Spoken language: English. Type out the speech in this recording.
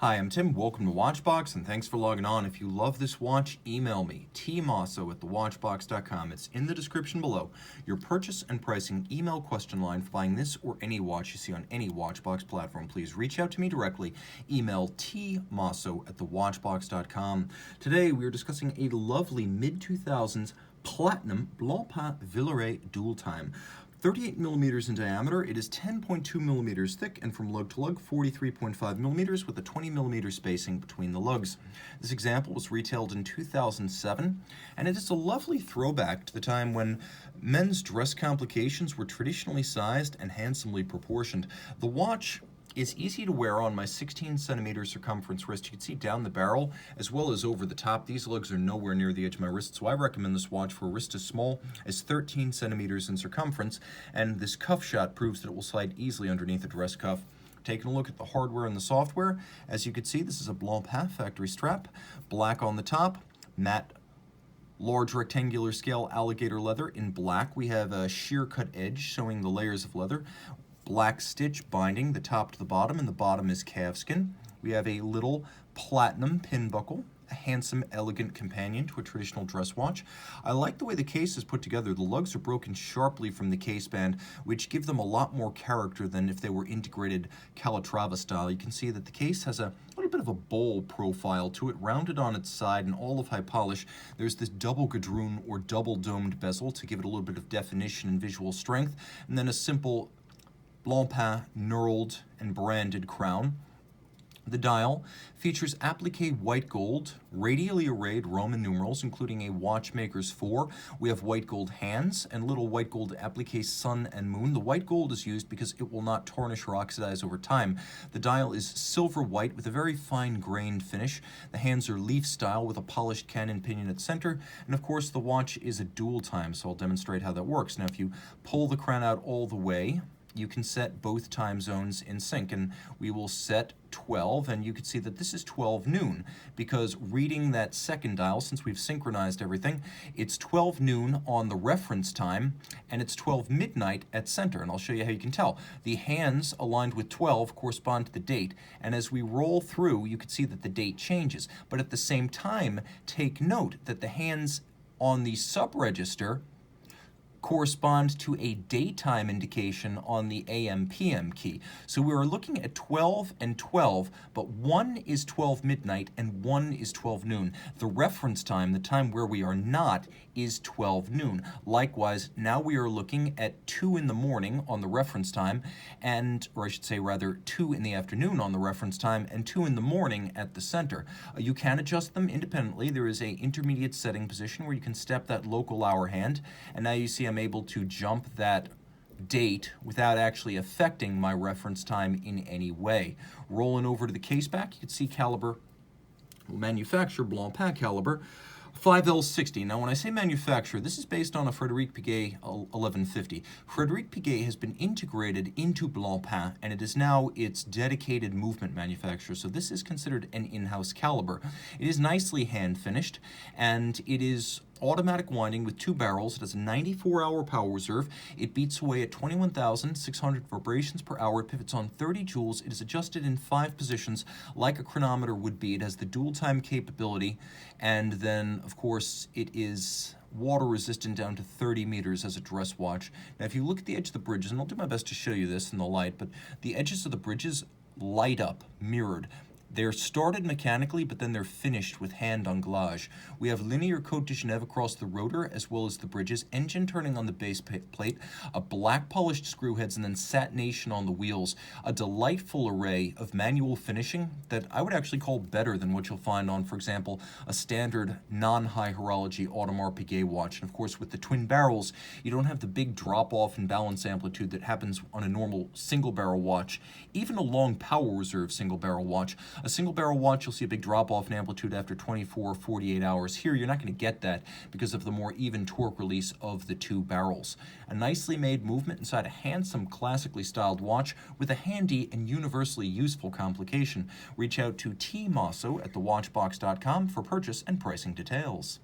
Hi, I'm Tim. Welcome to Watchbox, and thanks for logging on. If you love this watch, email me, tmosso@thewatchbox.com. It's in the description below. Your purchase and pricing email question line for buying this or any watch you see on any Watchbox platform. Please reach out to me directly. Email tmosso@thewatchbox.com. Today, we are discussing a lovely mid-2000s platinum Blancpain Villeret dual time. 38 millimeters in diameter, it is 10.2 millimeters thick, and from lug to lug, 43.5 millimeters with a 20 millimeter spacing between the lugs. This example was retailed in 2007, and it is a lovely throwback to the time when men's dress complications were traditionally sized and handsomely proportioned. The watch is easy to wear on my 16 centimeter circumference wrist. You can see down the barrel as well as over the top. These lugs are nowhere near the edge of my wrist, so I recommend this watch for a wrist as small as 13 centimeters in circumference, and this cuff shot proves that it will slide easily underneath a dress cuff. Taking a look at the hardware and the software, as you can see, this is a Blancpain factory strap, black on the top, matte large rectangular scale alligator leather in black. We have a sheer cut edge showing the layers of leather. Black stitch binding the top to the bottom, and the bottom is calfskin. We have a little platinum pin buckle, a handsome, elegant companion to a traditional dress watch. I like the way the case is put together. The lugs are broken sharply from the case band, which give them a lot more character than if they were integrated Calatrava style. You can see that the case has a little bit of a bowl profile to it, rounded on its side and all of high polish. There's this double gadroon or double domed bezel to give it a little bit of definition and visual strength, and then a simple Blancpain knurled and branded crown. The dial features applique white gold, radially arrayed Roman numerals, including a watchmaker's 4. We have white gold hands and little white gold applique sun and moon. The white gold is used because it will not tarnish or oxidize over time. The dial is silver white with a very fine grained finish. The hands are leaf style with a polished cannon pinion at center. And of course, the watch is a dual time, so I'll demonstrate how that works. Now, if you pull the crown out all the way, you can set both time zones in sync, and we will set 12, and you can see that this is 12 noon, because reading that second dial, since we've synchronized everything, it's 12 noon on the reference time, and it's 12 midnight at center, and I'll show you how you can tell. The hands aligned with 12 correspond to the date, and as we roll through, you can see that the date changes, but at the same time, take note that the hands on the sub-register correspond to a daytime indication on the AM/PM key. So we are looking at 12 and 12, but one is 12 midnight and one is 12 noon. The reference time, the time where we are not, is 12 noon. Likewise, now we are looking at 2 in the morning on the reference time, or I should say rather 2 in the afternoon on the reference time, and 2 in the morning at the center. You can adjust them independently. There is a intermediate setting position where you can step that local hour hand, and now you see I'm able to jump that date without actually affecting my reference time in any way. Rolling over to the case back, you can see caliber, manufacturer, Blancpain caliber, 5L60. Now, when I say manufacturer, this is based on a Frédéric Piguet 1150. Frédéric Piguet has been integrated into Blancpain, and it is now its dedicated movement manufacturer. So this is considered an in-house caliber. It is nicely hand-finished, and it is automatic winding with 2 barrels. It has a 94-hour power reserve. It beats away at 21,600 vibrations per hour. It pivots on 30 joules. It is adjusted in 5 positions like a chronometer would be. It has the dual time capability, and then, of course, it is water resistant down to 30 meters as a dress watch. Now, if you look at the edge of the bridges, and I'll do my best to show you this in the light, but the edges of the bridges light up, mirrored. They're started mechanically, but then they're finished with hand anglage. We have linear Côte de Genève across the rotor as well as the bridges, engine turning on the base plate, a black polished screw heads, and then satination on the wheels. A delightful array of manual finishing that I would actually call better than what you'll find on, for example, a standard non-high horology Audemars Piguet watch. And of course, with the twin barrels, you don't have the big drop-off in balance amplitude that happens on a normal single-barrel watch, even a long power reserve single-barrel watch. A single barrel watch, you'll see a big drop off in amplitude after 24 or 48 hours. Here, you're not going to get that because of the more even torque release of the 2 barrels. A nicely made movement inside a handsome, classically styled watch with a handy and universally useful complication. Reach out to tmosso@thewatchbox.com for purchase and pricing details.